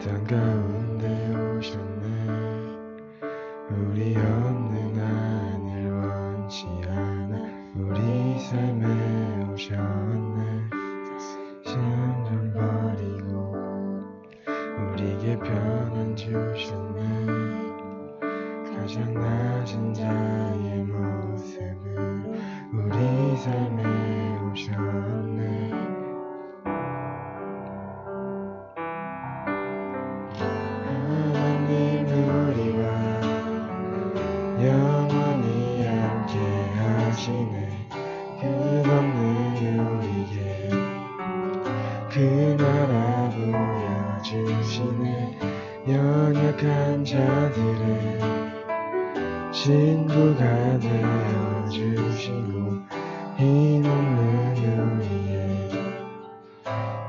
땅 가운데 오셨네. 우리 없는 하늘 원치 않아 우리 삶에 오셨네. 자신을 버리고 우리에게 편안 주셨네. 가장 낮은 자의 모습으로 우리 삶에 오셨네. 하나님 우리와 영원히 함께 하시네. 끝없는 우리에게 그 나라 보여주시네. 연약한 자들의 친구가 되어주시고 힘없는 우리의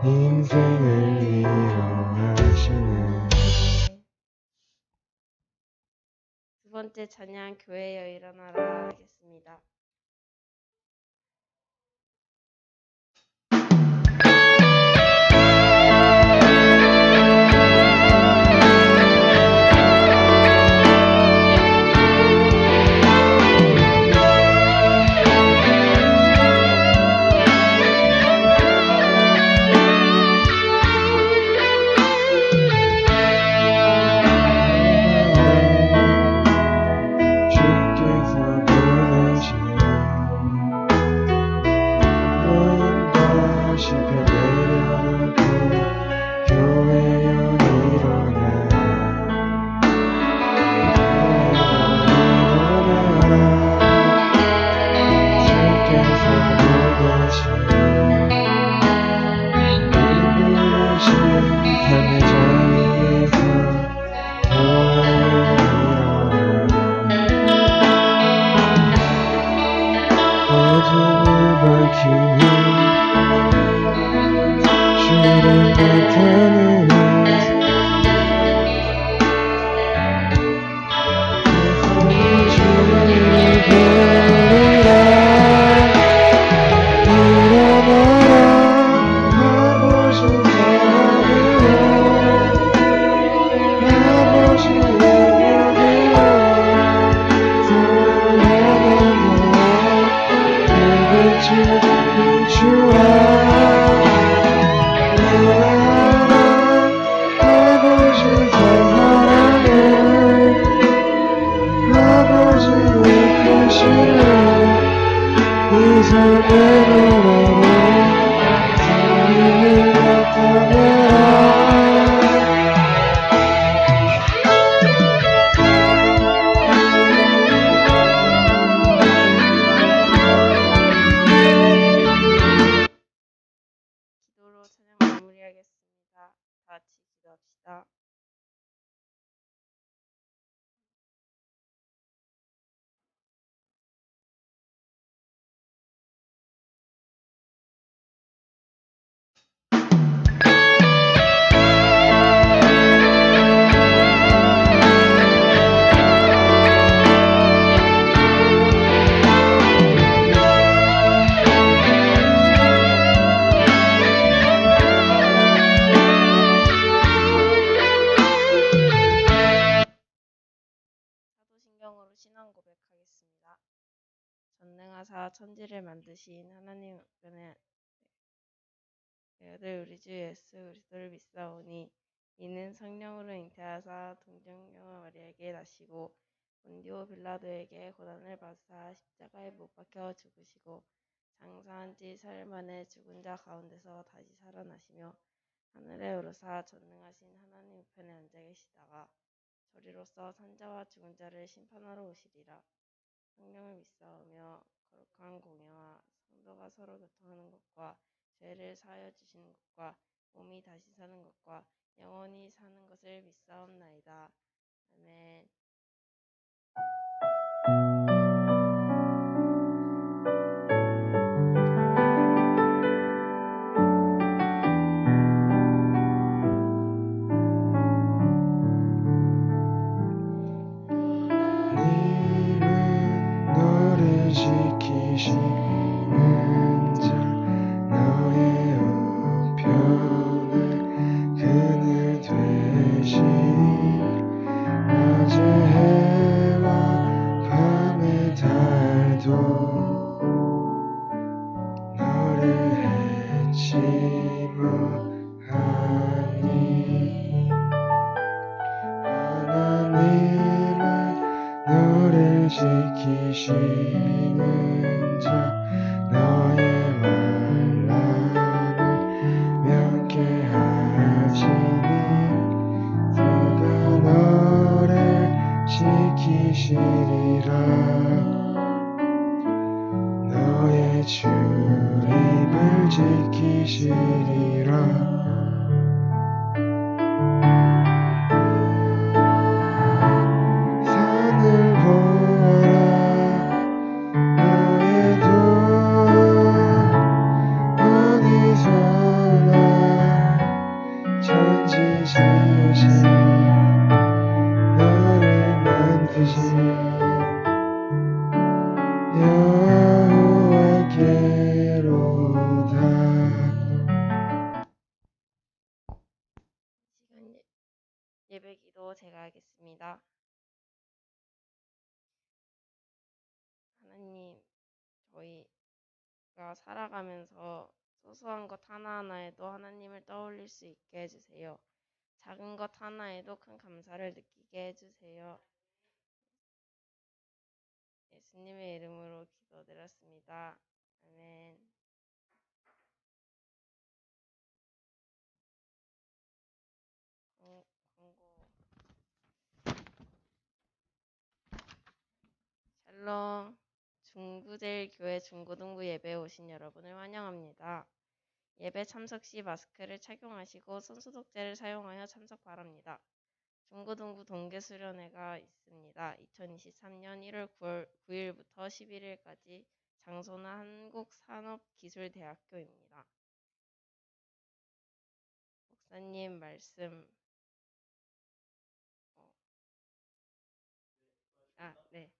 인생을 위로하시네. 두 번째 찬양 교회여 일어나라 하겠습니다. 기도로 찬양 마무리하겠습니다. 다 같이 기도합시다. 사도신경으로 신앙 고백하겠습니다. 전능하사 천지를 만드신 하나님 우편에 외아들 우리 주 예수 그리스도를 믿사오니 이는 성령으로 잉태하사 동정녀 마리아에게 나시고 본디오 빌라도에게 고난을 받으사 십자가에 못 박혀 죽으시고 장사한 지 사흘 만에 죽은 자 가운데서 다시 살아나시며 하늘에 오르사 전능하신 하나님 우편에 앉아 계시다가 저리로서 산자와 죽은 자를 심판하러 오시리라. 성령을 믿사오며 거룩한 공예와 성도가 서로 교통하는 것과 죄를 사하여 주시는 것과 몸이 다시 사는 것과 영원히 사는 것을 믿사옵나이다. 아멘. 님은 너를 지키시는 자 너의 우편을 그늘 되게 지키시는 자 너의 말랑을 명쾌하시니 그가 너를 지키시리라 너의 출입을 지키시리라 산을 보아라 너의 돈 어디서나 천지 지으신 너를 만드신 여호와께로다 시간 예배기도 제가 하겠습니다. 하나님, 저희가 살아가면서 소소한 것 하나하나에도 하나님을 떠올릴 수 있게 해주세요. 작은 것 하나에도 큰 감사를 느끼게 해주세요. 예수님의 이름으로 기도드렸습니다. 아멘. 광고. 샬롬. 중구제일교회 중고등부 예배에 오신 여러분을 환영합니다. 예배 참석 시 마스크를 착용하시고 손소독제를 사용하여 참석 바랍니다. 중고등부 동계수련회가 있습니다. 2023년 1월 9일부터 11일까지 장소는 한국산업기술대학교입니다. 목사님 말씀. 네.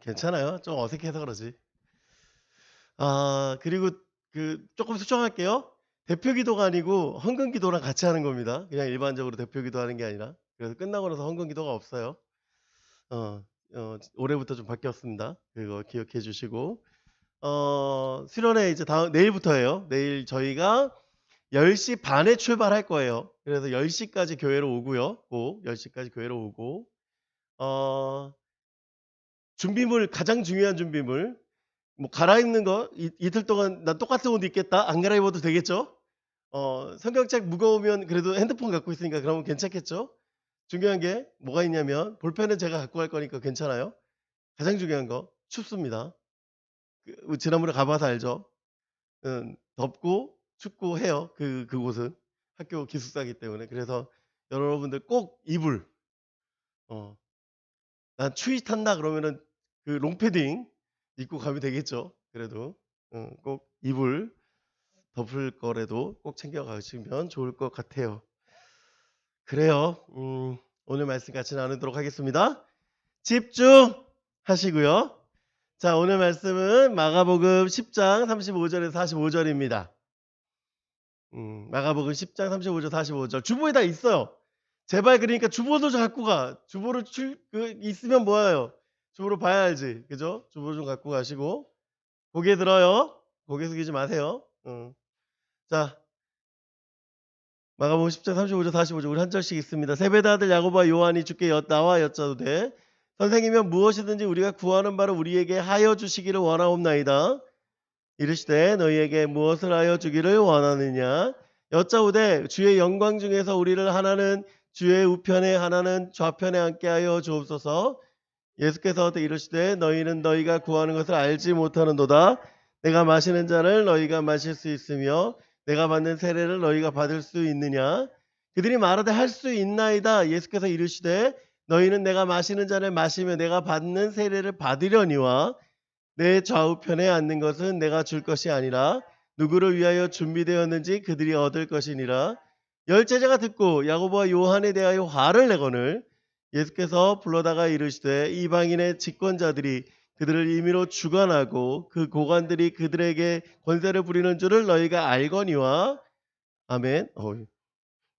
괜찮아요. 좀 어색해서 그러지. 그리고 조금 수정할게요. 대표 기도가 아니고 헌금 기도랑 같이 하는 겁니다. 그냥 일반적으로 대표 기도하는 게 아니라. 그래서 끝나고 나서 헌금 기도가 없어요. 올해부터 좀 바뀌었습니다. 그거 기억해 주시고. 수련회 이제 내일부터예요. 내일 저희가 10시 반에 출발할 거예요. 그래서 10시까지 교회로 오고요. 꼭 10시까지 교회로 오고. 준비물, 가장 중요한 준비물. 뭐 갈아입는 거 이틀 동안 난 똑같은 옷 입겠다. 안 갈아입어도 되겠죠? 성경책 무거우면 그래도 핸드폰 갖고 있으니까 그러면 괜찮겠죠? 중요한 게 뭐가 있냐면 볼펜은 제가 갖고 갈 거니까 괜찮아요. 가장 중요한 거 춥습니다. 지난번에 가봐서 알죠? 덥고 춥고 해요. 그곳은 학교 기숙사이기 때문에. 그래서 여러분들 꼭 이불. 난 추위 탄다 그러면은 그 롱패딩 입고 가면 되겠죠. 그래도 꼭 이불 덮을 거라도 꼭 챙겨 가시면 좋을 것 같아요. 그래요. 오늘 말씀 같이 나누도록 하겠습니다. 집중하시고요. 자, 오늘 말씀은 마가복음 10장 35절에서 45절입니다. 마가복음 10장 35절 45절. 주보에 다 있어요. 제발 그러니까 주보도 좀 갖고 가. 주보를 있으면 뭐예요? 주보로 봐야 알지. 그죠? 주보 좀 갖고 가시고. 고개 들어요. 고개 숙이지 마세요. 자, 마가복음 10장 35절 45절 우리 한 절씩 있습니다. 세베대 아들 야고보와 요한이 주께 나와 여짜오되 선생이면 무엇이든지 우리가 구하는 바를 우리에게 하여 주시기를 원하옵나이다. 이르시되 너희에게 무엇을 하여 주기를 원하느냐. 여짜오되 주의 영광 중에서 우리를 하나는 주의 우편에 하나는 좌편에 앉게 하여 주옵소서. 예수께서 이르시되 너희는 너희가 구하는 것을 알지 못하는도다. 내가 마시는 잔을 너희가 마실 수 있으며 내가 받는 세례를 너희가 받을 수 있느냐. 그들이 말하되 할 수 있나이다. 예수께서 이르시되 너희는 내가 마시는 잔을 마시며 내가 받는 세례를 받으려니와 내 좌우편에 앉는 것은 내가 줄 것이 아니라 누구를 위하여 준비되었는지 그들이 얻을 것이니라. 열제자가 듣고 야고보와 요한에 대하여 화를 내거늘 예수께서 불러다가 이르시되 이방인의 집권자들이 그들을 임의로 주관하고 그 고관들이 그들에게 권세를 부리는 줄을 너희가 알거니와. 아멘.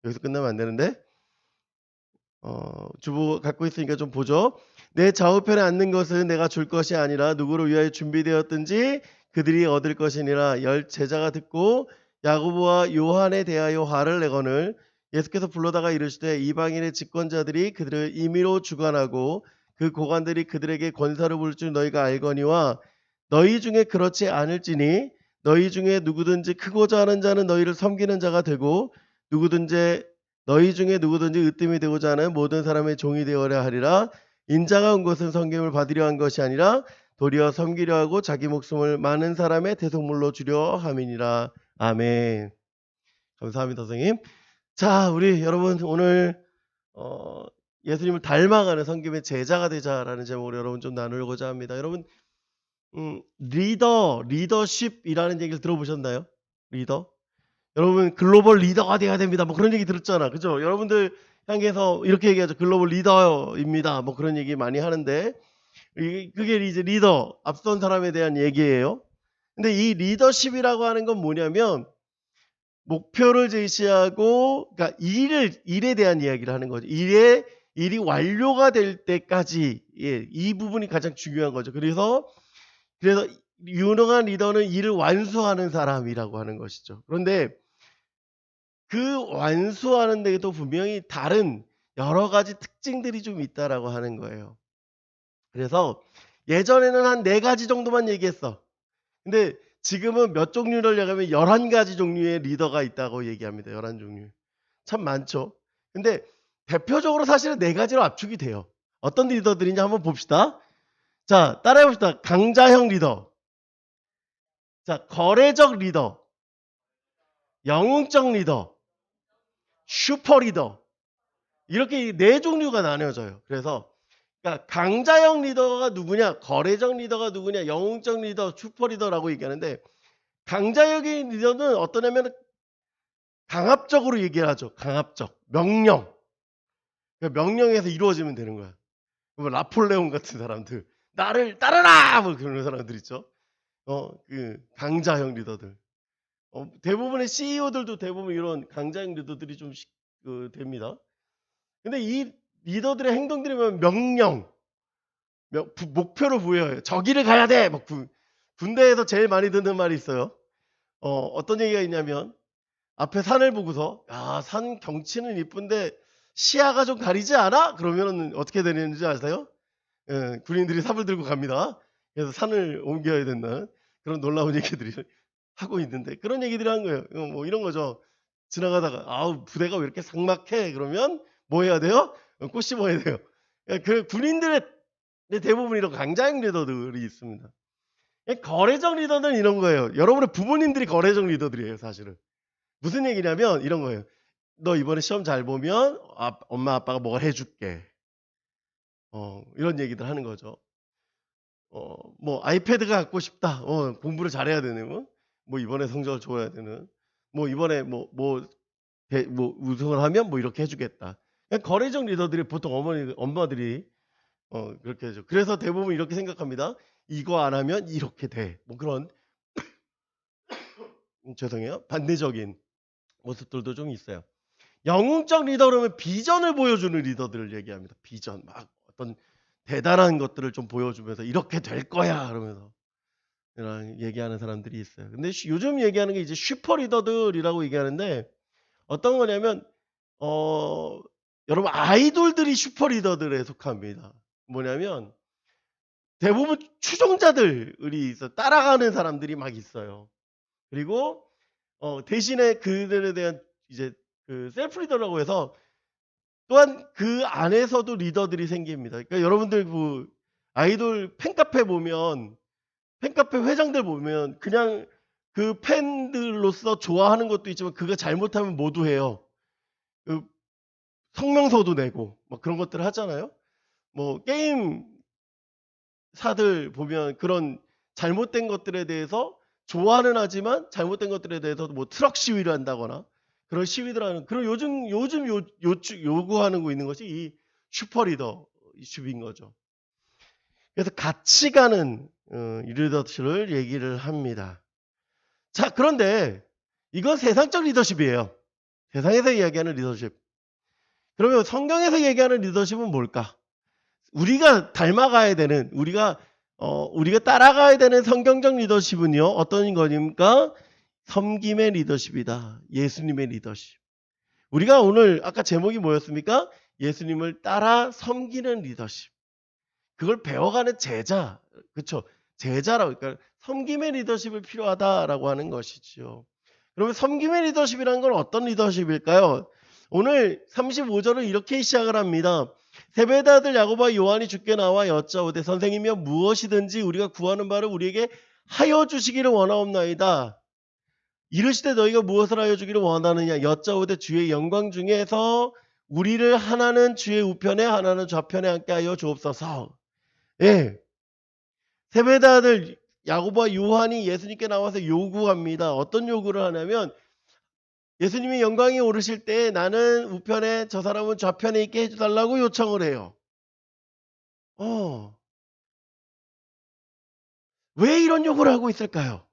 여기서 끝나면 안 되는데. 주보 갖고 있으니까 좀 보죠. 내 좌우편에 앉는 것은 내가 줄 것이 아니라 누구를 위하여 준비되었든지 그들이 얻을 것이니라. 열 제자가 듣고 야고보와 요한에 대하여 화를 내거늘 예수께서 불러다가 이르시되 이방인의 집권자들이 그들을 임의로 주관하고 그 고관들이 그들에게 권사를 부를 줄 너희가 알거니와 너희 중에 그렇지 않을지니 너희 중에 누구든지 크고자 하는 자는 너희를 섬기는 자가 되고 너희 중에 누구든지 으뜸이 되고자 하는 모든 사람의 종이 되어야 하리라. 인자가 온 것은 섬김을 받으려 한 것이 아니라 도리어 섬기려 하고 자기 목숨을 많은 사람의 대속물로 주려 함이니라. 아멘. 감사합니다, 선생님. 자, 우리 여러분 오늘 예수님을 닮아가는 섬김의 제자가 되자라는 제목으로 여러분 좀 나누고자 합니다. 여러분 리더십이라는 얘기를 들어보셨나요? 리더? 여러분 글로벌 리더가 돼야 됩니다. 뭐 그런 얘기 들었잖아. 그죠? 여러분들 향해서 이렇게 얘기하죠. 글로벌 리더입니다. 뭐 그런 얘기 많이 하는데 그게 이제 리더, 앞선 사람에 대한 얘기예요. 근데 이 리더십이라고 하는 건 뭐냐면 목표를 제시하고 그러니까 일에 대한 이야기를 하는 거죠. 일이 완료가 될 때까지 이 부분이 가장 중요한 거죠. 그래서 유능한 리더는 일을 완수하는 사람이라고 하는 것이죠. 그런데 그 완수하는 데에도 분명히 다른 여러 가지 특징들이 좀 있다라고 하는 거예요. 그래서 예전에는 한 4가지 정도만 얘기했어. 근데 지금은 몇 종류를 얘기하면 11가지 종류의 리더가 있다고 얘기합니다. 11종류. 참 많죠. 근데 대표적으로 사실은 4가지로 압축이 돼요. 어떤 리더들인지 한번 봅시다. 자, 따라해 봅시다. 강자형 리더. 자, 거래적 리더. 영웅적 리더. 슈퍼 리더. 이렇게 4종류가 나뉘어져요. 그래서 그러니까 강자형 리더가 누구냐, 거래적 리더가 누구냐, 영웅적 리더, 슈퍼 리더라고 얘기하는데 강자형의 리더는 어떠냐면 강압적으로 얘기를 하죠. 강압적. 명령. 명령에서 이루어지면 되는 거야. 뭐 나폴레옹 같은 사람들. 나를 따르라! 뭐 그런 사람들 있죠. 그 강자형 리더들. 대부분의 CEO들도 대부분 이런 강자형 리더들이 좀 됩니다. 근데 이 리더들의 행동들이 보면 명령, 목표를 부여해요. 저기를 가야 돼! 막 군대에서 제일 많이 듣는 말이 있어요. 어떤 얘기가 있냐면 앞에 산을 보고서 산 경치는 이쁜데 시야가 좀 가리지 않아? 그러면 어떻게 되는지 아세요? 군인들이 삽을 들고 갑니다. 그래서 산을 옮겨야 된다는 그런 놀라운 얘기들이 하고 있는데 그런 얘기들을 한 거예요. 뭐 이런 거죠. 지나가다가 아우 부대가 왜 이렇게 삭막해? 그러면 뭐 해야 돼요? 꽃 심어야 돼요. 그 군인들의 대부분 이런 강자형 리더들이 있습니다. 거래적 리더는 이런 거예요. 여러분의 부모님들이 거래적 리더들이에요, 사실은. 무슨 얘기냐면 이런 거예요. 너 이번에 시험 잘 보면 엄마 아빠가 뭘 해줄게. 이런 얘기들 하는 거죠. 뭐 아이패드가 갖고 싶다. 공부를 잘해야 되는. 뭐 이번에 성적을 줘야 되는. 뭐 이번에 뭐 우승을 하면 뭐 이렇게 해주겠다. 그러니까 거래적 리더들이 보통 엄마들이 그렇게 하죠. 그래서 대부분 이렇게 생각합니다. 이거 안 하면 이렇게 돼. 뭐 그런 죄송해요. 반대적인 모습들도 좀 있어요. 영웅적 리더 그러면 비전을 보여주는 리더들을 얘기합니다. 비전 막 어떤 대단한 것들을 좀 보여주면서 이렇게 될 거야 그러면서 얘기하는 사람들이 있어요. 근데 요즘 얘기하는 게 이제 슈퍼 리더들이라고 얘기하는데 어떤 거냐면 여러분 아이돌들이 슈퍼 리더들에 속합니다. 뭐냐면 대부분 추종자들이 있어 따라가는 사람들이 막 있어요. 그리고 대신에 그들에 대한 이제 그 셀프 리더라고 해서 또한 그 안에서도 리더들이 생깁니다. 그러니까 여러분들 그 아이돌 팬카페 보면 팬카페 회장들 보면 그냥 그 팬들로서 좋아하는 것도 있지만 그거 잘못하면 모두 해요. 그 성명서도 내고 막 그런 것들을 하잖아요. 뭐 게임사들 보면 그런 잘못된 것들에 대해서 좋아는 하지만 잘못된 것들에 대해서 뭐 트럭 시위를 한다거나 그런 시위들 하는 그런 요즘 요구하는 거 있는 것이 이 슈퍼 리더십인 거죠. 그래서 같이 가는 리더십을 얘기를 합니다. 자, 그런데 이건 세상적 리더십이에요. 세상에서 이야기하는 리더십. 그러면 성경에서 얘기하는 리더십은 뭘까? 우리가 닮아가야 되는 우리가 따라가야 되는 성경적 리더십은요. 어떤 거입니까? 섬김의 리더십이다. 예수님의 리더십. 우리가 오늘 아까 제목이 뭐였습니까? 예수님을 따라 섬기는 리더십. 그걸 배워가는 제자. 그렇죠? 제자라고 그러니까 섬김의 리더십이 필요하다라고 하는 것이지요. 그러면 섬김의 리더십이라는 건 어떤 리더십일까요? 오늘 35절을 이렇게 시작을 합니다. 세베대 아들 야고보와 요한이 주께 나와 여짜오되 선생님이여 무엇이든지 우리가 구하는 바를 우리에게 하여 주시기를 원하옵나이다. 이르시되 너희가 무엇을 하여 주기를 원하느냐 여짜오되 주의 영광 중에서 우리를 하나는 주의 우편에 하나는 좌편에 앉게 하여 주옵소서. 예. 세베대 아들 야고보와 요한이 예수님께 나와서 요구합니다. 어떤 요구를 하냐면 예수님이 영광에 오르실 때 나는 우편에 저 사람은 좌편에 있게 해주달라고 요청을 해요. 왜 이런 요구를 하고 있을까요?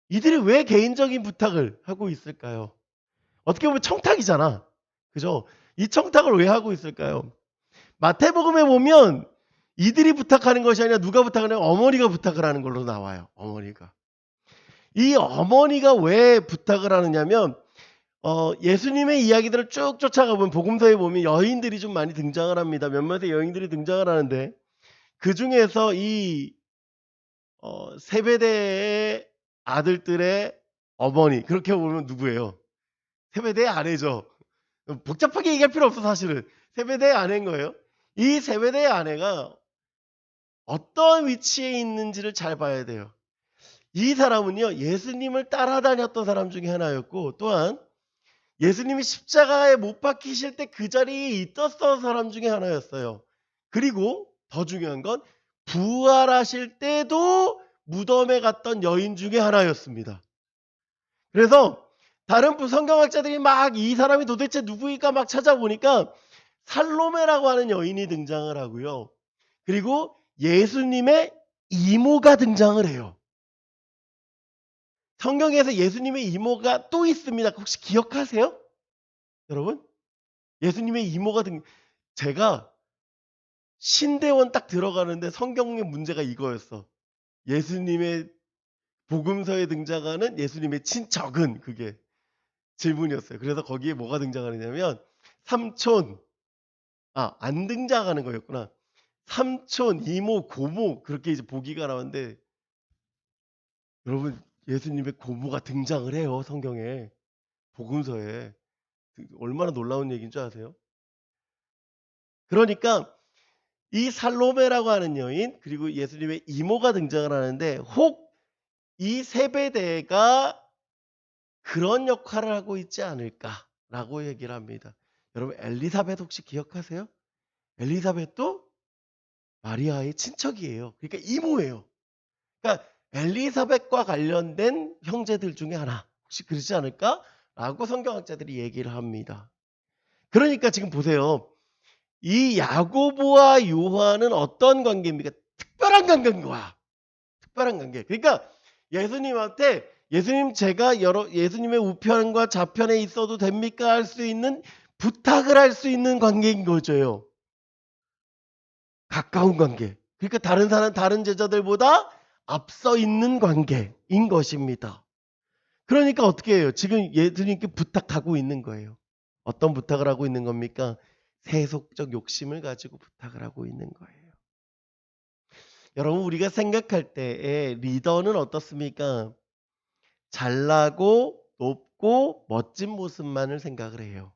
이들이 왜 개인적인 부탁을 하고 있을까요? 어떻게 보면 청탁이잖아. 그죠? 이 청탁을 왜 하고 있을까요? 마태복음에 보면 이들이 부탁하는 것이 아니라 누가 부탁하냐면 어머니가 부탁을 하는 걸로 나와요. 어머니가. 이 어머니가 왜 부탁을 하느냐면 예수님의 이야기들을 쭉 쫓아가 보면 복음서에 보면 여인들이 좀 많이 등장을 합니다. 몇몇의 여인들이 등장을 하는데 그 중에서 이 세베대의 아들들의 어머니 그렇게 보면 누구예요? 세베대의 아내죠. 복잡하게 얘기할 필요 없어 사실은. 세베대의 아내인 거예요. 이 세베대의 아내가 어떤 위치에 있는지를 잘 봐야 돼요. 이 사람은요 예수님을 따라다녔던 사람 중에 하나였고 또한 예수님이 십자가에 못 박히실 때 그 자리에 있었던 사람 중에 하나였어요. 그리고 더 중요한 건 부활하실 때도 무덤에 갔던 여인 중에 하나였습니다. 그래서 다른 성경학자들이 막 이 사람이 도대체 누구일까 막 찾아보니까 살로메라고 하는 여인이 등장을 하고요. 그리고 예수님의 이모가 등장을 해요. 성경에서 예수님의 이모가 또 있습니다. 혹시 기억하세요? 여러분? 예수님의 이모가 제가 신대원 딱 들어가는데 성경의 문제가 이거였어. 예수님의 복음서에 등장하는 예수님의 친척은 그게 질문이었어요. 그래서 거기에 뭐가 등장하느냐면 삼촌, 안 등장하는 거였구나. 삼촌, 이모, 고모 그렇게 이제 보기가 나왔는데 여러분 예수님의 고모가 등장을 해요. 성경에 복음서에 얼마나 놀라운 얘기인 줄 아세요? 그러니까 이 살로메라고 하는 여인 그리고 예수님의 이모가 등장을 하는데 혹 이 세베대가 그런 역할을 하고 있지 않을까라고 얘기를 합니다. 여러분 엘리사벳 혹시 기억하세요? 엘리사벳도 마리아의 친척이에요. 그러니까 이모예요. 그러니까 엘리사벳과 관련된 형제들 중에 하나 혹시 그러지 않을까라고 성경학자들이 얘기를 합니다. 그러니까 지금 보세요. 이 야고보와 요한은 어떤 관계입니까? 특별한 관계인 거야. 특별한 관계. 그러니까 예수님한테 예수님 제가 예수님의 우편과 좌편에 있어도 됩니까? 할 수 있는 부탁을 할 수 있는 관계인 거죠. 가까운 관계. 그러니까 다른 제자들보다 앞서 있는 관계인 것입니다. 그러니까 어떻게 해요? 지금 예수님께 부탁하고 있는 거예요. 어떤 부탁을 하고 있는 겁니까? 세속적 욕심을 가지고 부탁을 하고 있는 거예요. 여러분 우리가 생각할 때의 리더는 어떻습니까? 잘나고 높고 멋진 모습만을 생각을 해요.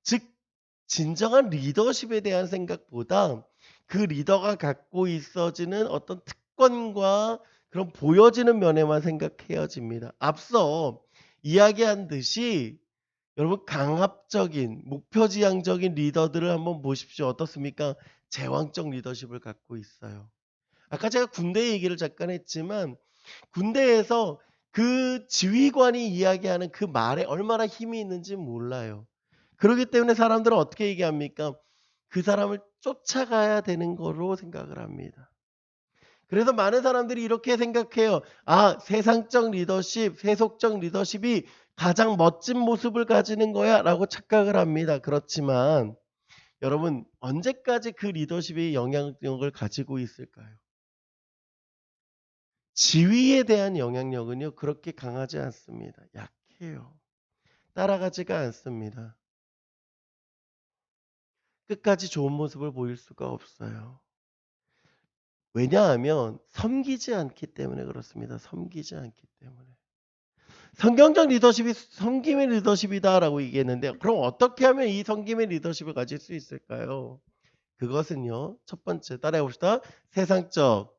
즉 진정한 리더십에 대한 생각보다 그 리더가 갖고 있어지는 어떤 특권과 그런 보여지는 면에만 생각해야집니다. 앞서 이야기한 듯이 여러분 강압적인 목표지향적인 리더들을 한번 보십시오. 어떻습니까? 제왕적 리더십을 갖고 있어요. 아까 제가 군대 얘기를 잠깐 했지만 군대에서 그 지휘관이 이야기하는 그 말에 얼마나 힘이 있는지 몰라요. 그렇기 때문에 사람들은 어떻게 얘기합니까? 그 사람을 쫓아가야 되는 거로 생각을 합니다. 그래서 많은 사람들이 이렇게 생각해요. 세상적 리더십, 세속적 리더십이 가장 멋진 모습을 가지는 거야 라고 착각을 합니다. 그렇지만 여러분 언제까지 그 리더십이 영향력을 가지고 있을까요? 지위에 대한 영향력은요 그렇게 강하지 않습니다. 약해요. 따라가지가 않습니다. 끝까지 좋은 모습을 보일 수가 없어요. 왜냐하면 섬기지 않기 때문에 그렇습니다. 섬기지 않기 때문에. 성경적 리더십이 섬김의 리더십이다라고 얘기했는데 그럼 어떻게 하면 이 섬김의 리더십을 가질 수 있을까요? 그것은요. 첫 번째 따라해 봅시다. 세상적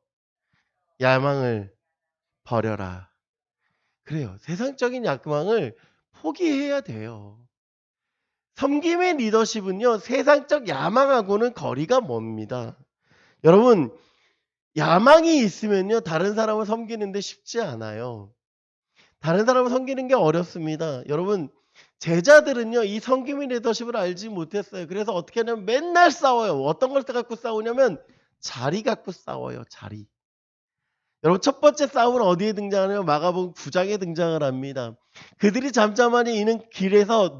야망을 버려라. 그래요. 세상적인 야망을 포기해야 돼요. 섬김의 리더십은요. 세상적 야망하고는 거리가 멉니다. 여러분 야망이 있으면요. 다른 사람을 섬기는데 쉽지 않아요. 다른 사람을 섬기는 게 어렵습니다. 여러분 제자들은요. 이 섬김의 리더십을 알지 못했어요. 그래서 어떻게 하냐면 맨날 싸워요. 어떤 걸 갖고 싸우냐면 자리 갖고 싸워요. 자리. 여러분 첫 번째 싸움은 어디에 등장하냐면 마가복음 9장에 등장을 합니다. 그들이 잠잠하니 이는 길에서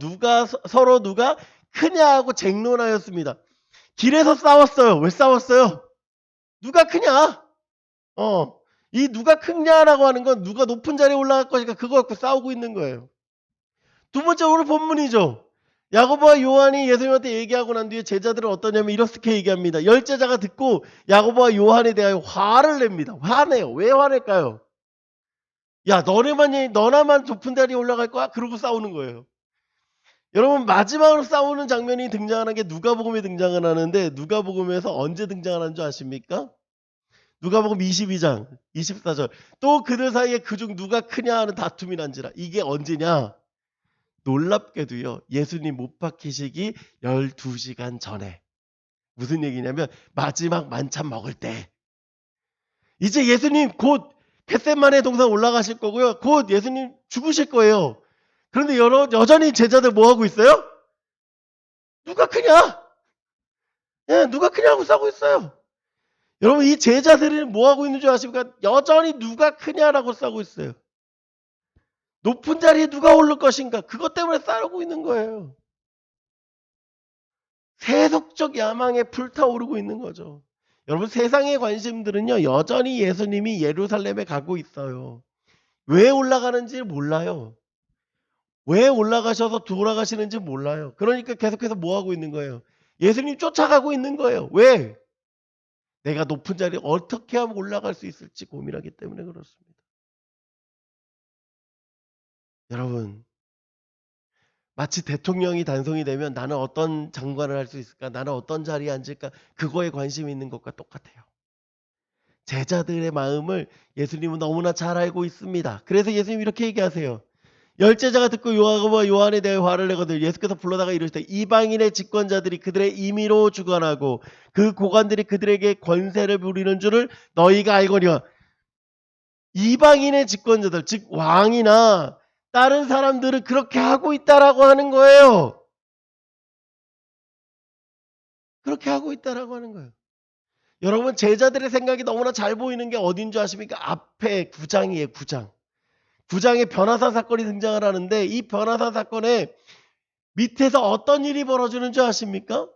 서로 누가 크냐 하고 쟁론하였습니다. 길에서 싸웠어요. 왜 싸웠어요? 누가 크냐? 이 누가 크냐라고 하는 건 누가 높은 자리에 올라갈 것인가 그거 갖고 싸우고 있는 거예요. 두 번째 오늘 본문이죠. 야고보와 요한이 예수님한테 얘기하고 난 뒤에 제자들은 어떠냐면 이렇게 얘기합니다. 열 제자가 듣고 야고보와 요한에 대하여 화를 냅니다. 화내요. 왜 화낼까요? 야 너나만 높은 자리에 올라갈 거야? 그러고 싸우는 거예요. 여러분 마지막으로 싸우는 장면이 등장하는 게 누가복음에 등장을 하는데 누가복음에서 언제 등장하는 줄 아십니까? 누가복음 22장 24절 또 그들 사이에 그중 누가 크냐 하는 다툼이 난지라. 이게 언제냐? 놀랍게도요. 예수님 못 박히시기 12시간 전에. 무슨 얘기냐면 마지막 만찬 먹을 때. 이제 예수님 곧 겟세마네 동산 올라가실 거고요. 곧 예수님 죽으실 거예요. 그런데 여전히 제자들 뭐하고 있어요? 누가 크냐? 예, 누가 크냐고 싸우고 있어요. 여러분 이 제자들이 뭐하고 있는 줄 아십니까? 여전히 누가 크냐라고 싸우고 있어요. 높은 자리에 누가 오를 것인가? 그것 때문에 싸우고 있는 거예요. 세속적 야망에 불타오르고 있는 거죠. 여러분 세상의 관심들은요. 여전히 예수님이 예루살렘에 가고 있어요. 왜 올라가는지 몰라요. 왜 올라가셔서 돌아가시는지 몰라요. 그러니까 계속해서 뭐하고 있는 거예요? 예수님 쫓아가고 있는 거예요. 왜? 내가 높은 자리에 어떻게 하면 올라갈 수 있을지 고민하기 때문에 그렇습니다. 여러분 마치 대통령이 단성이 되면 나는 어떤 장관을 할 수 있을까? 나는 어떤 자리에 앉을까? 그거에 관심이 있는 것과 똑같아요. 제자들의 마음을 예수님은 너무나 잘 알고 있습니다. 그래서 예수님이 이렇게 얘기하세요. 열 제자가 듣고 야고보와 요한에 대하여 화를 내거든 예수께서 불러다가 이르시되 이방인의 집권자들이 그들의 임의로 주관하고 그 고관들이 그들에게 권세를 부리는 줄을 너희가 알거니와. 이방인의 집권자들 즉 왕이나 다른 사람들은 그렇게 하고 있다라고 하는 거예요. 그렇게 하고 있다라고 하는 거예요. 여러분 제자들의 생각이 너무나 잘 보이는 게 어딘 줄 아십니까? 앞에 9장이에요. 9장. 9장에 변화산 사건이 등장을 하는데 이 변화산 사건에 밑에서 어떤 일이 벌어지는 줄 아십니까?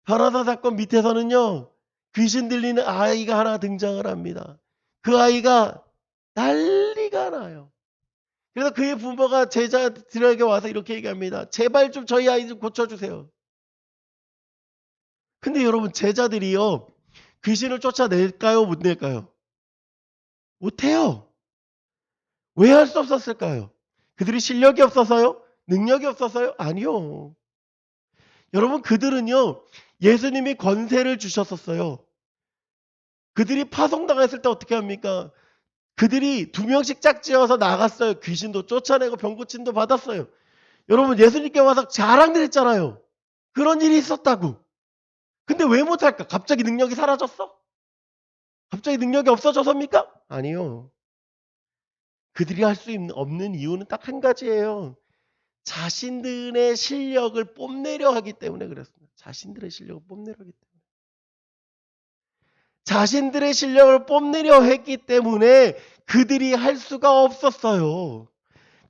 변화산 사건 밑에서는요. 귀신 들리는 아이가 하나 등장을 합니다. 그 아이가 난리가 나요. 그래서 그의 부모가 제자들에게 와서 이렇게 얘기합니다. 제발 좀 저희 아이 좀 고쳐주세요. 근데 여러분 제자들이요. 귀신을 쫓아낼까요? 못 낼까요? 못해요. 왜 할 수 없었을까요? 그들이 실력이 없어서요? 능력이 없어서요? 아니요. 여러분 그들은요. 예수님이 권세를 주셨었어요. 그들이 파송당했을 때 어떻게 합니까? 그들이 2명씩 짝지어서 나갔어요. 귀신도 쫓아내고 병고침도 받았어요. 여러분 예수님께 와서 자랑들 했잖아요. 그런 일이 있었다고. 근데 왜 못할까? 갑자기 능력이 사라졌어? 갑자기 능력이 없어져서입니까? 아니요. 그들이 할 수 없는 이유는 딱 한 가지예요. 자신들의 실력을 뽐내려 하기 때문에 그랬습니다. 자신들의 실력을 뽐내려 하기 때문에. 자신들의 실력을 뽐내려 했기 때문에 그들이 할 수가 없었어요.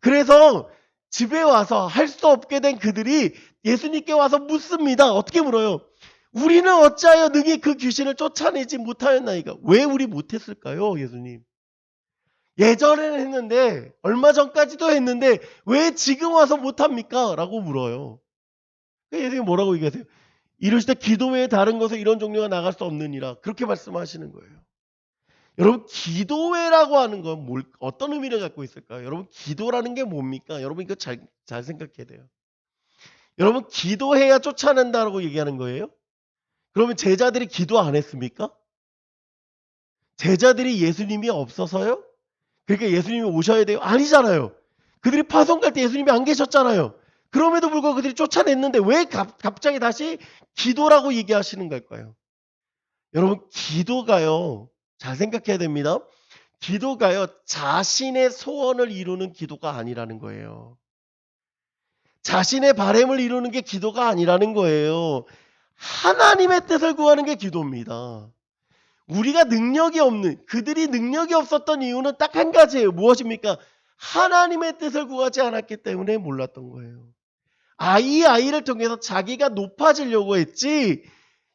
그래서 집에 와서 할 수 없게 된 그들이 예수님께 와서 묻습니다. 어떻게 물어요? 우리는 어찌하여 능히 그 귀신을 쫓아내지 못하였나이까? 왜 우리 못했을까요, 예수님? 예전에는 했는데 얼마 전까지도 했는데 왜 지금 와서 못합니까? 라고 물어요. 예수님이 뭐라고 얘기하세요? 이르시되 기도 외에 다른 것에 이런 종류가 나갈 수 없느니라. 그렇게 말씀하시는 거예요. 여러분 기도 외라고 하는 건 어떤 의미를 갖고 있을까요? 여러분 기도라는 게 뭡니까? 여러분 이거 잘 생각해야 돼요. 여러분 기도해야 쫓아낸다라고 얘기하는 거예요? 그러면 제자들이 기도 안 했습니까? 제자들이 예수님이 없어서요? 그러니까 예수님이 오셔야 돼요? 아니잖아요. 그들이 파송 갈 때 예수님이 안 계셨잖아요. 그럼에도 불구하고 그들이 쫓아냈는데 왜 갑자기 다시 기도라고 얘기하시는 걸까요? 여러분 기도가요. 잘 생각해야 됩니다. 기도가요. 자신의 소원을 이루는 기도가 아니라는 거예요. 자신의 바람을 이루는 게 기도가 아니라는 거예요. 하나님의 뜻을 구하는 게 기도입니다. 우리가 능력이 없는, 그들이 능력이 없었던 이유는 딱 한 가지예요. 무엇입니까? 하나님의 뜻을 구하지 않았기 때문에 몰랐던 거예요. 이 아이를 통해서 자기가 높아지려고 했지,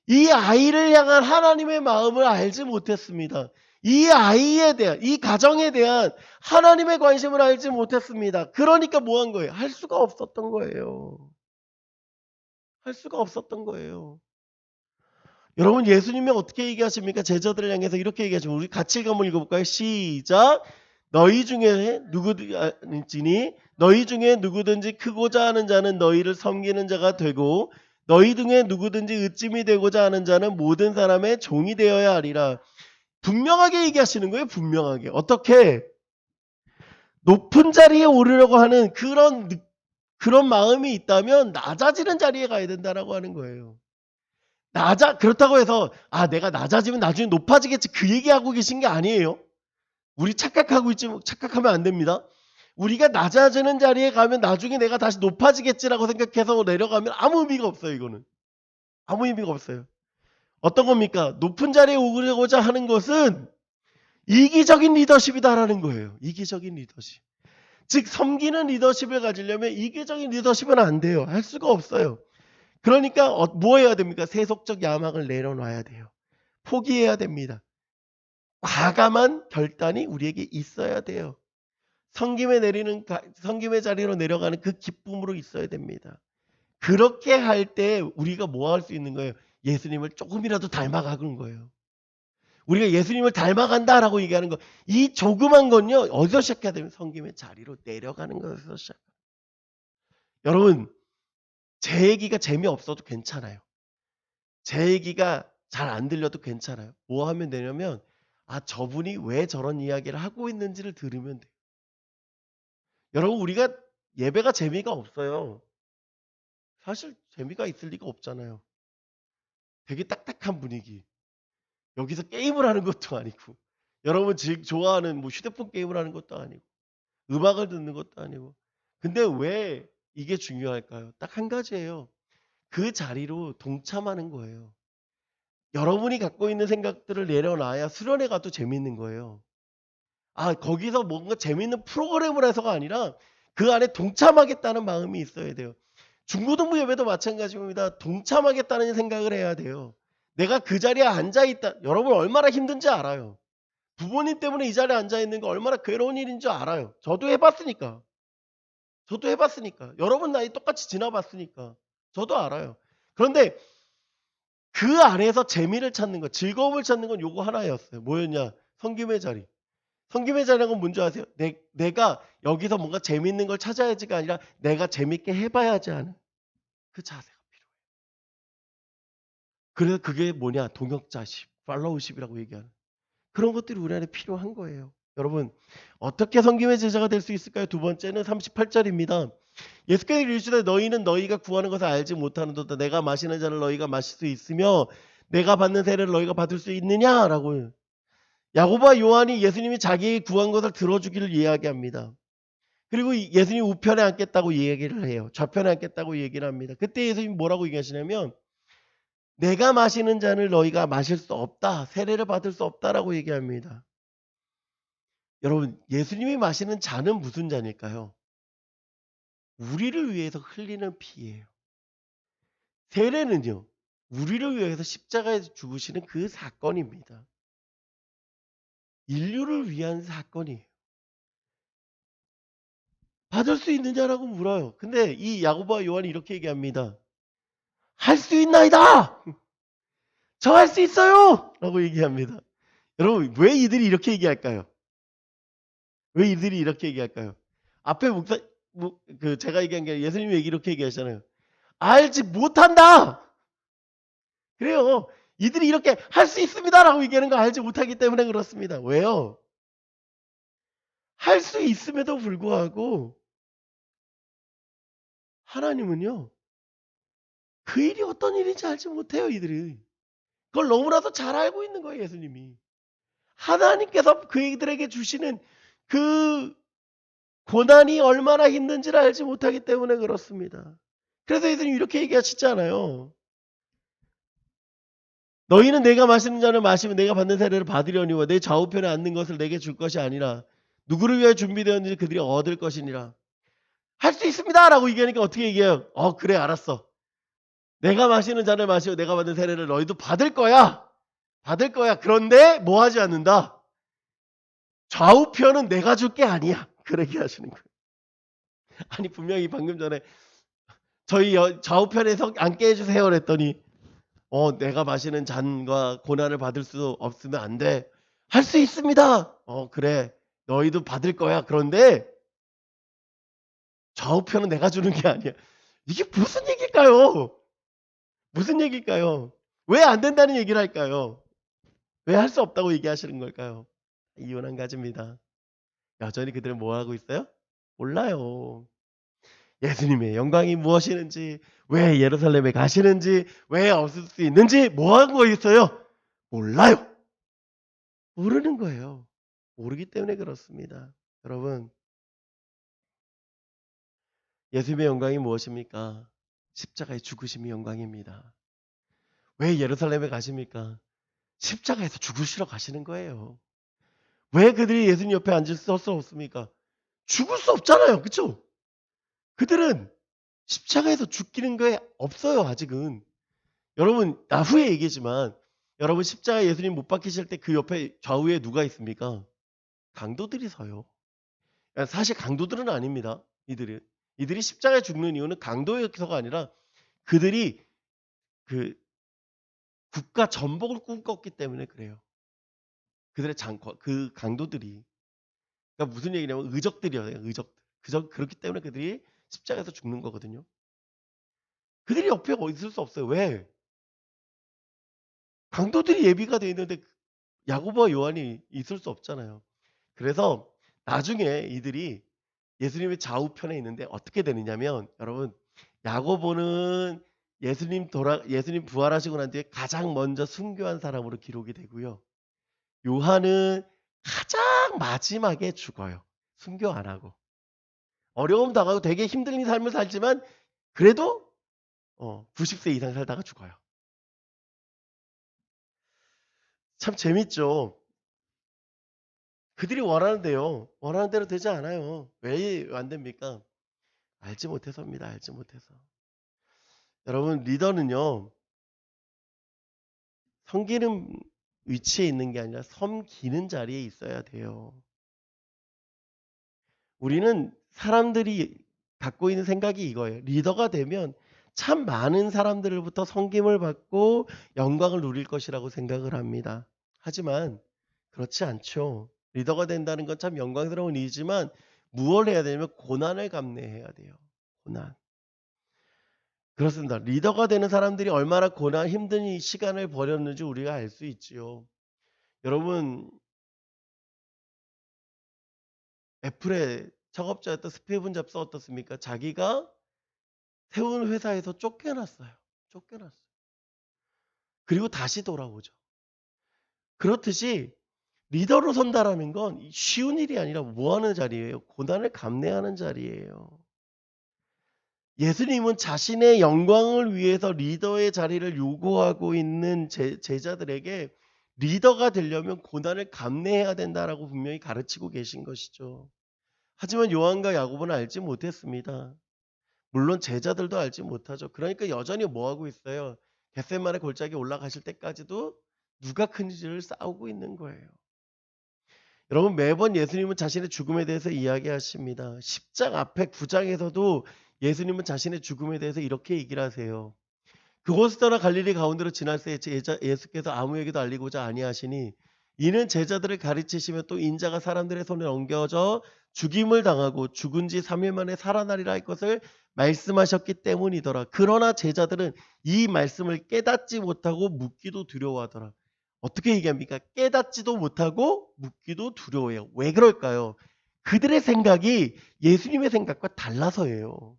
이 아이를 향한 하나님의 마음을 알지 못했습니다. 이 아이에 대한, 이 가정에 대한 하나님의 관심을 알지 못했습니다. 그러니까 뭐 한 거예요? 할 수가 없었던 거예요. 할 수가 없었던 거예요. 여러분 예수님이 어떻게 얘기하십니까? 제자들을 향해서 이렇게 얘기하시면 우리 같이 한번 읽어볼까요? 시작. 너희 중에 누구든지 크고자 하는 자는 너희를 섬기는 자가 되고 너희 중에 누구든지 으뜸이 되고자 하는 자는 모든 사람의 종이 되어야 하리라. 분명하게 얘기하시는 거예요. 분명하게. 어떻게? 높은 자리에 오르려고 하는 그런 마음이 있다면 낮아지는 자리에 가야 된다라고 하는 거예요. 그렇다고 해서 내가 낮아지면 나중에 높아지겠지 그 얘기하고 계신 게 아니에요. 우리 착각하면 안 됩니다. 우리가 낮아지는 자리에 가면 나중에 내가 다시 높아지겠지라고 생각해서 내려가면 아무 의미가 없어요. 이거는 아무 의미가 없어요. 어떤 겁니까? 높은 자리에 오르고자 하는 것은 이기적인 리더십이다라는 거예요. 이기적인 리더십. 즉 섬기는 리더십을 가지려면 이기적인 리더십은 안 돼요. 할 수가 없어요. 그러니까 뭐 해야 됩니까? 세속적 야망을 내려놔야 돼요. 포기해야 됩니다. 과감한 결단이 우리에게 있어야 돼요. 성김의 자리로 내려가는 그 기쁨으로 있어야 됩니다. 그렇게 할 때 우리가 뭐 할 수 있는 거예요? 예수님을 조금이라도 닮아가는 거예요. 우리가 예수님을 닮아간다라고 얘기하는 거, 이 조그만 건요, 어디서 시작해야 되면 성김의 자리로 내려가는 것에서 시작. 여러분, 제 얘기가 재미없어도 괜찮아요. 제 얘기가 잘 안 들려도 괜찮아요. 뭐 하면 되냐면 저분이 왜 저런 이야기를 하고 있는지를 들으면 돼요. 여러분 우리가 예배가 재미가 없어요. 사실 재미가 있을 리가 없잖아요. 되게 딱딱한 분위기. 여기서 게임을 하는 것도 아니고 여러분 지금 좋아하는 휴대폰 게임을 하는 것도 아니고 음악을 듣는 것도 아니고 근데 왜 이게 중요할까요? 딱 한 가지예요. 그 자리로 동참하는 거예요. 여러분이 갖고 있는 생각들을 내려놔야 수련회 가도 재밌는 거예요. 거기서 뭔가 재밌는 프로그램을 해서가 아니라 그 안에 동참하겠다는 마음이 있어야 돼요. 중고등부 예배도 마찬가지입니다. 동참하겠다는 생각을 해야 돼요. 내가 그 자리에 앉아있다. 여러분 얼마나 힘든지 알아요. 부모님 때문에 이 자리에 앉아있는 거 얼마나 괴로운 일인 줄 알아요. 저도 해봤으니까. 여러분 나이 똑같이 지나봤으니까. 저도 알아요. 그런데 그 안에서 재미를 찾는 것, 즐거움을 찾는 건 요거 하나였어요. 뭐였냐? 성김의 자리. 성김의 자리는 뭔지 아세요? 내가 여기서 뭔가 재밌는 걸 찾아야지가 아니라 내가 재밌게 해봐야지 하는 그 자세가 필요해요. 그래서 그게 뭐냐? 동역자십, 팔로우십이라고 얘기하는 그런 것들이 우리 안에 필요한 거예요. 여러분 어떻게 성김의 제자가 될 수 있을까요? 두 번째는 38절입니다. 예수께서 이르시되 너희는 너희가 구하는 것을 알지 못하는도다. 내가 마시는 잔을 너희가 마실 수 있으며 내가 받는 세례를 너희가 받을 수 있느냐라고. 야고보와 요한이 예수님이 자기 구한 것을 들어주기를 이야기합니다. 그리고 예수님이 우편에 앉겠다고 얘기를 해요. 좌편에 앉겠다고 얘기를 합니다. 그때 예수님이 뭐라고 얘기하시냐면 내가 마시는 잔을 너희가 마실 수 없다. 세례를 받을 수 없다라고 얘기합니다. 여러분 예수님이 마시는 잔은 무슨 잔일까요? 우리를 위해서 흘리는 피예요. 세례는요. 우리를 위해서 십자가에서 죽으시는 그 사건입니다. 인류를 위한 사건이에요. 받을 수 있느냐라고 물어요. 근데 이 야고보와 요한이 이렇게 얘기합니다. 할 수 있나이다. 저 할 수 있어요. 라고 얘기합니다. 여러분 왜 이들이 이렇게 얘기할까요? 왜 이들이 이렇게 얘기할까요? 앞에 제가 얘기한 게 예수님이 이렇게 얘기하잖아요. 알지 못한다. 그래요. 이들이 이렇게 할 수 있습니다라고 얘기하는 거 알지 못하기 때문에 그렇습니다. 왜요? 할 수 있음에도 불구하고 하나님은요. 그 일이 어떤 일인지 알지 못해요. 이들이. 그걸 너무나도 잘 알고 있는 거예요. 예수님이. 하나님께서 그들에게 주시는 그 고난이 얼마나 힘든지를 알지 못하기 때문에 그렇습니다. 그래서 예수님이 이렇게 얘기하시잖아요. 너희는 내가 마시는 잔을 마시면 내가 받는 세례를 받으려니와 내 좌우편에 앉는 것을 내게 줄 것이 아니라 누구를 위하여 준비되었는지 그들이 얻을 것이니라. 할 수 있습니다 라고 얘기하니까 어떻게 얘기해요? 그래 알았어. 내가 마시는 잔을 마시고 내가 받는 세례를 너희도 받을 거야. 받을 거야. 그런데 뭐 하지 않는다. 좌우편은 내가 줄 게 아니야. 그렇게 하시는 거예요. 아니 분명히 방금 전에 저희 좌우편에 앉게 해주세요 그랬더니 내가 마시는 잔과 고난을 받을 수 없으면 안 돼. 할 수 있습니다. 그래. 너희도 받을 거야. 그런데 좌우편은 내가 주는 게 아니야. 이게 무슨 얘기일까요? 무슨 얘기일까요? 왜 안 된다는 얘기를 할까요? 왜 할 수 없다고 얘기하시는 걸까요? 이유는 한 가지입니다. 여전히 그들은 뭐 하고 있어요? 몰라요. 예수님의 영광이 무엇이는지, 왜 예루살렘에 가시는지, 왜 없을 수 있는지, 뭐 하고 있어요? 몰라요. 모르는 거예요. 모르기 때문에 그렇습니다. 여러분, 예수님의 영광이 무엇입니까? 십자가의 죽으심이 영광입니다. 왜 예루살렘에 가십니까? 십자가에서 죽으시러 가시는 거예요. 왜 그들이 예수님 옆에 앉을 수 없습니까? 죽을 수 없잖아요. 그렇죠? 그들은 십자가에서 죽기는 거에 없어요. 아직은. 여러분 나후에 얘기지만 여러분 십자가에 예수님 못 박히실 때 그 옆에 좌우에 누가 있습니까? 강도들이 서요. 사실 강도들은 아닙니다. 이들이 십자가에 죽는 이유는 강도여서가 아니라 그들이 그 국가 전복을 꿈꿨기 때문에 그래요. 그들의 그 강도들이. 그러니까 무슨 얘기냐면 의적들이에요. 의적들. 그렇기 때문에 그들이 십자가에서 죽는 거거든요. 그들이 옆에 있을 수 없어요. 왜? 강도들이 예비가 돼 있는데 야고보와 요한이 있을 수 없잖아요. 그래서 나중에 이들이 예수님의 좌우편에 있는데 어떻게 되느냐면 여러분 야고보는 예수님 부활하시고 난 뒤에 가장 먼저 순교한 사람으로 기록이 되고요. 요한은 가장 마지막에 죽어요. 순교 안 하고. 어려움 당하고 되게 힘든 삶을 살지만 그래도 90세 이상 살다가 죽어요. 참 재밌죠. 그들이 원하는데요. 원하는 대로 되지 않아요. 왜 안 됩니까? 알지 못해서입니다. 알지 못해서. 여러분 리더는요. 섬기는 위치에 있는 게 아니라 섬기는 자리에 있어야 돼요. 우리는 사람들이 갖고 있는 생각이 이거예요. 리더가 되면 참 많은 사람들로부터 섬김을 받고 영광을 누릴 것이라고 생각을 합니다. 하지만 그렇지 않죠. 리더가 된다는 건 참 영광스러운 일이지만 무엇을 해야 되냐면 고난을 감내해야 돼요. 고난. 그렇습니다. 리더가 되는 사람들이 얼마나 힘든 시간을 버렸는지 우리가 알 수 있지요. 여러분 애플의 창업자였던 스티븐 잡스 어떻습니까? 자기가 세운 회사에서 쫓겨났어요. 쫓겨났어요. 그리고 다시 돌아오죠. 그렇듯이 리더로 선다라는 건 쉬운 일이 아니라 뭐 하는 자리예요? 고난을 감내하는 자리예요. 예수님은 자신의 영광을 위해서 리더의 자리를 요구하고 있는 제자들에게 리더가 되려면 고난을 감내해야 된다라고 분명히 가르치고 계신 것이죠. 하지만 요한과 야고보는 알지 못했습니다. 물론 제자들도 알지 못하죠. 그러니까 여전히 뭐하고 있어요? 겟세마네 골짜기에 올라가실 때까지도 누가 큰지를 싸우고 있는 거예요. 여러분 매번 예수님은 자신의 죽음에 대해서 이야기하십니다. 십장 앞에 9장에서도 예수님은 자신의 죽음에 대해서 이렇게 얘기를 하세요. 그곳을 떠나 갈릴리 가운데로 지날 때 예수께서 아무에게도 알리고자 아니하시니 이는 제자들을 가르치시며 또 인자가 사람들의 손에 엉겨져 죽임을 당하고 죽은 지 3일 만에 살아나리라 할 것을 말씀하셨기 때문이더라. 그러나 제자들은 이 말씀을 깨닫지 못하고 묻기도 두려워하더라. 어떻게 얘기합니까? 깨닫지도 못하고 묻기도 두려워해요. 왜 그럴까요? 그들의 생각이 예수님의 생각과 달라서예요.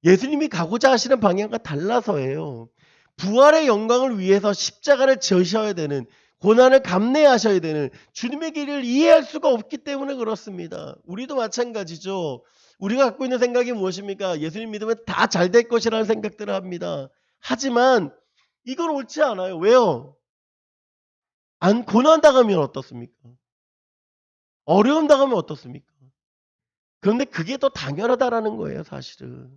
예수님이 가고자 하시는 방향과 달라서예요. 부활의 영광을 위해서 십자가를 져셔야 되는, 고난을 감내하셔야 되는 주님의 길을 이해할 수가 없기 때문에 그렇습니다. 우리도 마찬가지죠. 우리가 갖고 있는 생각이 무엇입니까? 예수님 믿으면 다 잘 될 것이라는 생각들을 합니다. 하지만 이건 옳지 않아요. 왜요? 고난 당하면 어떻습니까? 어려움 당하면 어떻습니까? 그런데 그게 더 당연하다라는 거예요, 사실은.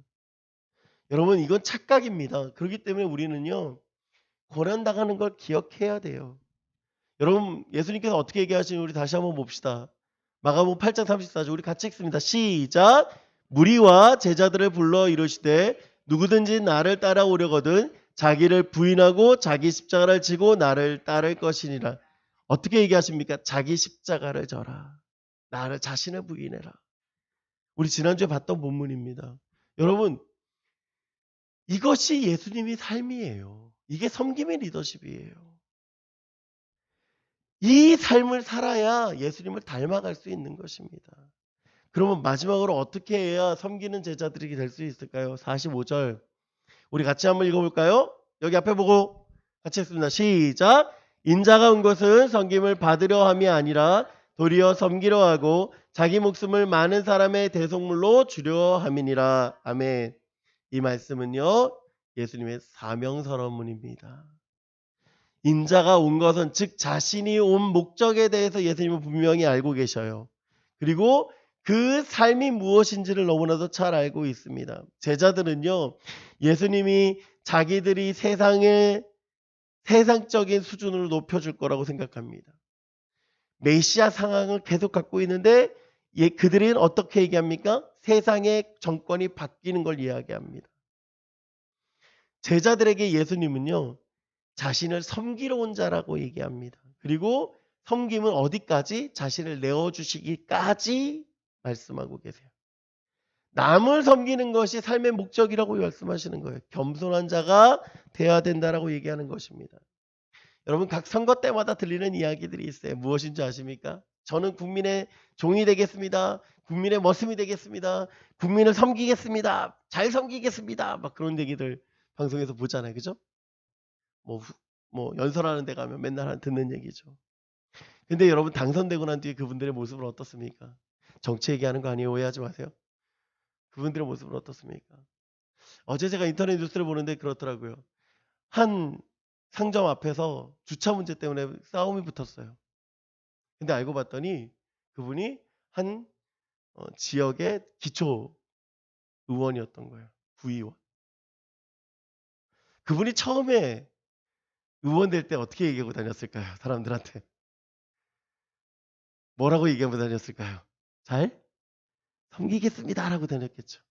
여러분, 이건 착각입니다. 그렇기 때문에 우리는요, 고난 당하는 걸 기억해야 돼요. 여러분, 예수님께서 어떻게 얘기하시는지 우리 다시 한번 봅시다. 마가복음 8장 34절 우리 같이 읽습니다. 시작. 무리와 제자들을 불러 이르시되 누구든지 나를 따라오려거든 자기를 부인하고 자기 십자가를 지고 나를 따를 것이니라. 어떻게 얘기하십니까? 자기 십자가를 져라. 나를 자신을 부인해라. 우리 지난주에 봤던 본문입니다. 여러분, 이것이 예수님의 삶이에요. 이게 섬김의 리더십이에요. 이 삶을 살아야 예수님을 닮아갈 수 있는 것입니다. 그러면 마지막으로 어떻게 해야 섬기는 제자들이 될 수 있을까요? 45절 우리 같이 한번 읽어볼까요? 여기 앞에 보고 같이 했습니다. 시작. 인자가 온 것은 섬김을 받으려 함이 아니라 도리어 섬기려 하고 자기 목숨을 많은 사람의 대속물로 주려 함이니라. 아멘. 이 말씀은요, 예수님의 사명 선언문입니다. 인자가 온 것은 즉 자신이 온 목적에 대해서 예수님은 분명히 알고 계셔요. 그리고 그 삶이 무엇인지를 너무나도 잘 알고 있습니다. 제자들은요, 예수님이 자기들이 세상의 세상적인 수준으로 높여줄 거라고 생각합니다. 메시아 상황을 계속 갖고 있는데 그들은 어떻게 얘기합니까? 세상의 정권이 바뀌는 걸 이야기합니다. 제자들에게 예수님은요, 자신을 섬기러 온 자라고 얘기합니다. 그리고 섬김은 어디까지? 자신을 내어주시기까지 말씀하고 계세요. 남을 섬기는 것이 삶의 목적이라고 말씀하시는 거예요. 겸손한 자가 되어야 된다라고 얘기하는 것입니다. 여러분, 각 선거 때마다 들리는 이야기들이 있어요. 무엇인지 아십니까? 저는 국민의 종이 되겠습니다. 국민의 머슴이 되겠습니다. 국민을 섬기겠습니다. 잘 섬기겠습니다. 막 그런 얘기들 방송에서 보잖아요. 그죠? 뭐 연설하는 데 가면 맨날 듣는 얘기죠. 근데 여러분, 당선되고 난 뒤에 그분들의 모습은 어떻습니까? 정치 얘기하는 거 아니에요? 오해하지 마세요. 그분들의 모습은 어떻습니까? 어제 제가 인터넷 뉴스를 보는데 그렇더라고요. 한 상점 앞에서 주차 문제 때문에 싸움이 붙었어요. 근데 알고 봤더니 그분이 한 지역의 기초 의원이었던 거예요. 구의원. 그분이 처음에 의원 될 때 어떻게 얘기하고 다녔을까요? 사람들한테. 뭐라고 얘기하고 다녔을까요? 잘 섬기겠습니다 라고 다녔겠죠.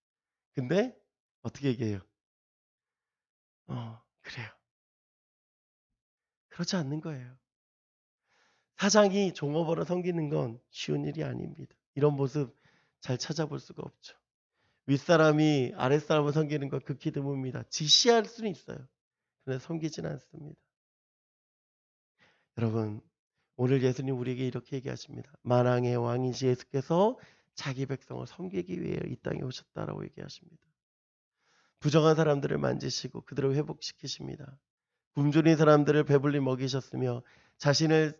근데 어떻게 얘기해요? 그래요. 그렇지 않는 거예요. 사장이 종업원을 섬기는 건 쉬운 일이 아닙니다. 이런 모습 잘 찾아볼 수가 없죠. 윗사람이 아랫사람을 섬기는 건 극히 드뭅니다. 지시할 수는 있어요. 그런데 섬기지는 않습니다. 여러분, 오늘 예수님 우리에게 이렇게 얘기하십니다. 만왕의 왕이신 예수께서 자기 백성을 섬기기 위해 이 땅에 오셨다라고 얘기하십니다. 부정한 사람들을 만지시고 그들을 회복시키십니다. 굶주린 사람들을 배불리 먹이셨으며 자신을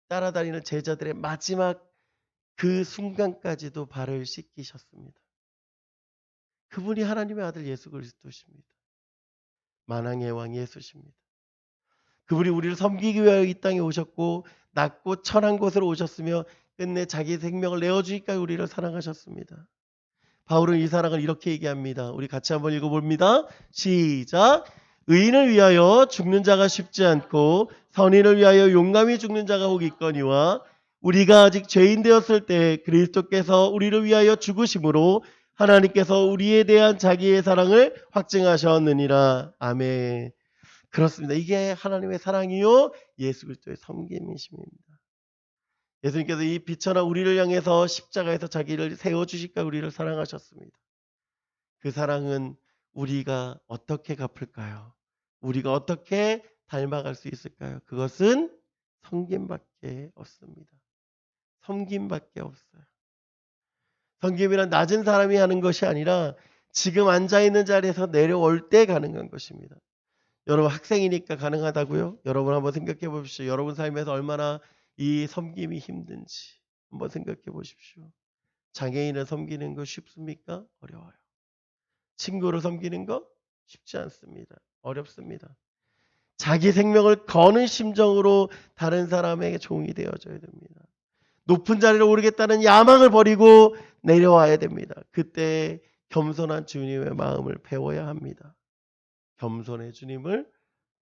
따라다니는 제자들의 마지막 그 순간까지도 발을 씻기셨습니다. 그분이 하나님의 아들 예수 그리스도십니다. 만왕의 왕 예수십니다. 그분이 우리를 섬기기 위하여 이 땅에 오셨고 낮고 천한 곳으로 오셨으며 끝내 자기 생명을 내어주기까지 우리를 사랑하셨습니다. 바울은 이 사랑을 이렇게 얘기합니다. 우리 같이 한번 읽어봅니다. 시작. 의인을 위하여 죽는 자가 쉽지 않고 선인을 위하여 용감히 죽는 자가 혹 있거니와 우리가 아직 죄인 되었을 때 그리스도께서 우리를 위하여 죽으심으로 하나님께서 우리에 대한 자기의 사랑을 확증하셨느니라. 아멘. 그렇습니다. 이게 하나님의 사랑이요 예수 그리스도의 섬김이십니다. 예수님께서 이 빛천한 우리를 향해서 십자가에서 자기를 세워주실까 우리를 사랑하셨습니다. 그 사랑은 우리가 어떻게 갚을까요? 우리가 어떻게 닮아갈 수 있을까요? 그것은 섬김밖에 없습니다. 섬김밖에 없어요. 섬김이란 낮은 사람이 하는 것이 아니라 지금 앉아있는 자리에서 내려올 때 가능한 것입니다. 여러분 학생이니까 가능하다고요? 여러분 한번 생각해 보십시오. 여러분 삶에서 얼마나 이 섬김이 힘든지 한번 생각해 보십시오. 장애인을 섬기는 거 쉽습니까? 어려워요. 친구를 섬기는 거 쉽지 않습니다. 어렵습니다. 자기 생명을 거는 심정으로 다른 사람에게 종이 되어줘야 됩니다. 높은 자리를 오르겠다는 야망을 버리고 내려와야 됩니다. 그때 겸손한 주님의 마음을 배워야 합니다. 겸손의 주님을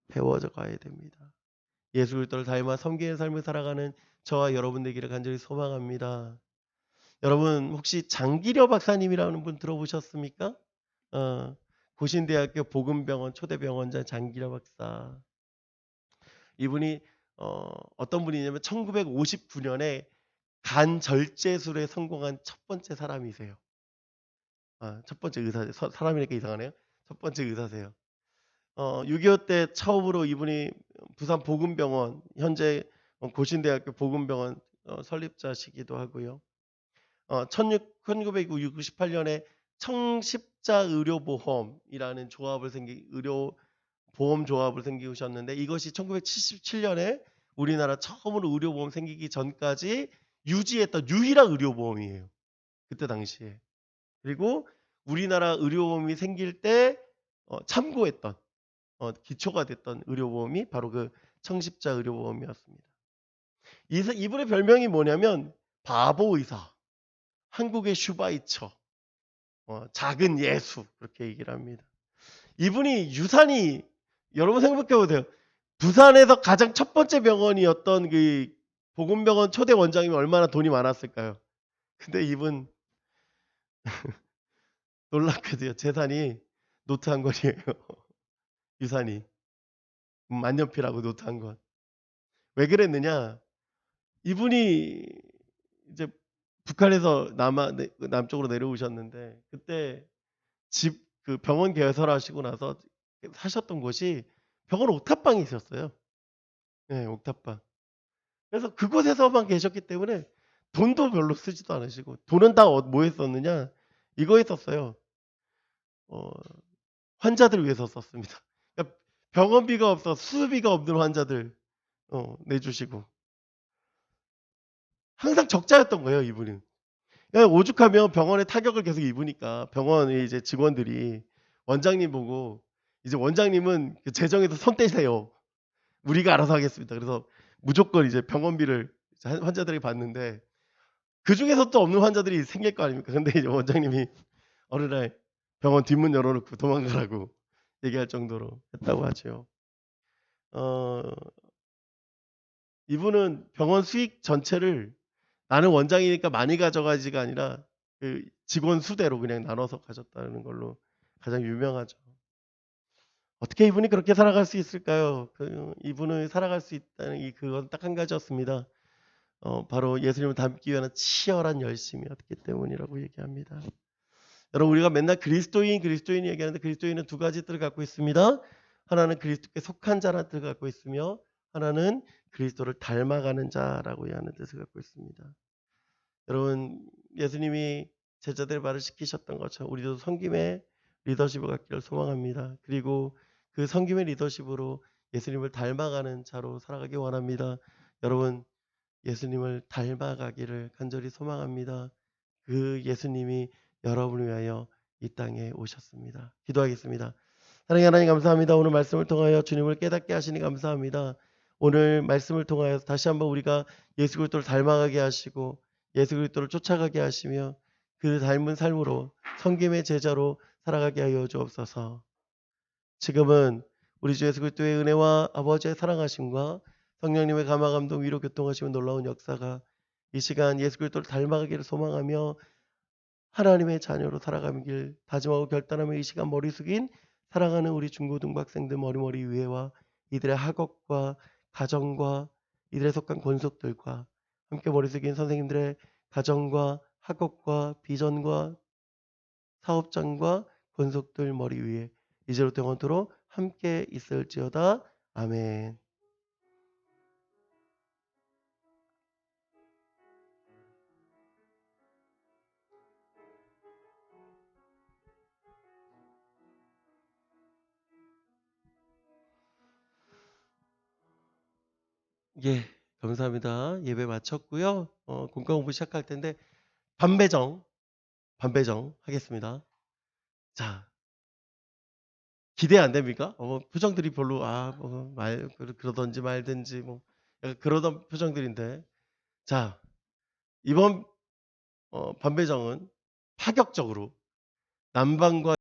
배워져 가야 됩니다. 예수 그리스도를 닮아 섬기는 삶을 살아가는 저와 여러분 되기를 간절히 소망합니다. 여러분 혹시 장기려 박사님이라는 분 들어보셨습니까? 고신대학교 복음병원 초대병원장 장기려 박사. 이분이 어떤 분이냐면 1959년에 간 절제술에 성공한 첫 번째 사람이세요. 첫 번째 의사, 사람이니까 이상하네요. 첫 번째 의사세요. 6.25 때 처음으로 이분이 부산 복음병원, 현재 고신대학교 복음병원 설립자시기도 하고요. 1968년에 청십자 의료보험이라는 의료보험 조합을 생기셨는데 이것이 1977년에 우리나라 처음으로 의료보험 생기기 전까지 유지했던 유일한 의료보험이에요. 그때 당시에. 그리고 우리나라 의료보험이 생길 때 참고했던 기초가 됐던 의료보험이 바로 그 청십자 의료보험이었습니다. 이분의 별명이 뭐냐면 바보의사, 한국의 슈바이처, 작은 예수 그렇게 얘기를 합니다. 이분이 유산이 여러분 생각해 보세요. 부산에서 가장 첫 번째 병원이었던 그 보건병원 초대 원장이면 얼마나 돈이 많았을까요? 근데 이분 놀랍게도요. 재산이 노트 한 권이에요. 유산이. 만년필하고 노트 한 권. 왜 그랬느냐? 이분이 이제 북한에서 남쪽으로 내려오셨는데 그때 집 그 병원 개설하시고 나서 사셨던 곳이 병원 옥탑방이 있었어요. 네, 옥탑방. 그래서 그곳에서만 계셨기 때문에 돈도 별로 쓰지도 않으시고 돈은 다 뭐 했었느냐? 이거 했었어요. 환자들 위해서 썼습니다. 그러니까 병원비가 없어 수술비가 없는 환자들 내주시고 항상 적자였던 거예요, 이분은. 그러니까 오죽하면 병원에 타격을 계속 입으니까 병원의 이제 직원들이 원장님 보고 이제 원장님은 그 재정에서 손 떼세요. 우리가 알아서 하겠습니다. 그래서 무조건 이제 병원비를 환자들이 받는데 그 중에서 또 없는 환자들이 생길 거 아닙니까? 근데 이제 원장님이 어느 날 병원 뒷문 열어놓고 도망가라고 얘기할 정도로 했다고 하죠. 이분은 병원 수익 전체를 나는 원장이니까 많이 가져가지가 아니라 그 직원 수대로 그냥 나눠서 가졌다는 걸로 가장 유명하죠. 어떻게 이분이 그렇게 살아갈 수 있을까요? 이분을 살아갈 수 있다는 그건 딱 한 가지였습니다. 바로 예수님을 닮기 위한 치열한 열심이었기 때문이라고 얘기합니다. 여러분 우리가 맨날 그리스도인 얘기하는데 그리스도인은 두 가지 뜻을 갖고 있습니다. 하나는 그리스도께 속한 자라는 뜻을 갖고 있으며 하나는 그리스도를 닮아가는 자라고 하는 뜻을 갖고 있습니다. 여러분 예수님이 제자들 말을 시키셨던 것처럼 우리도 섬김의 리더십을 갖기를 소망합니다. 그리고 그 섬김의 리더십으로 예수님을 닮아가는 자로 살아가기 원합니다. 여러분 예수님을 닮아가기를 간절히 소망합니다. 그 예수님이 여러분을 위하여 이 땅에 오셨습니다. 기도하겠습니다. 사랑의 하나님 감사합니다. 오늘 말씀을 통하여 주님을 깨닫게 하시니 감사합니다. 오늘 말씀을 통하여 다시 한번 우리가 예수 그리스도를 닮아가게 하시고 예수 그리스도를 쫓아가게 하시며 그 닮은 삶으로 섬김의 제자로 살아가게 하여 주옵소서. 지금은 우리 주 예수 그리스도의 은혜와 아버지의 사랑하심과 성령님의 감화 감동 위로 교통하시면 놀라운 역사가 이 시간 예수 그리스도를 닮아가기를 소망하며 하나님의 자녀로 살아가길 다짐하고 결단하며 이 시간 머리 숙인 사랑하는 우리 중고등부 학생들 머리머리 위에와 이들의 학업과 가정과 이들의 속한 권속들과 함께 머리 숙인 선생님들의 가정과 학업과 비전과 사업장과 권속들 머리 위에 이제부터 영원토록 함께 있을지어다. 아멘. 예, 감사합니다. 예배 마쳤고요. 공과 공부 시작할 텐데 반배정 하겠습니다. 자, 기대 안 됩니까? 표정들이 별로 그러던지 말든지 뭐 약간 그러던 표정들인데 자, 이번 반배정은 파격적으로 남방과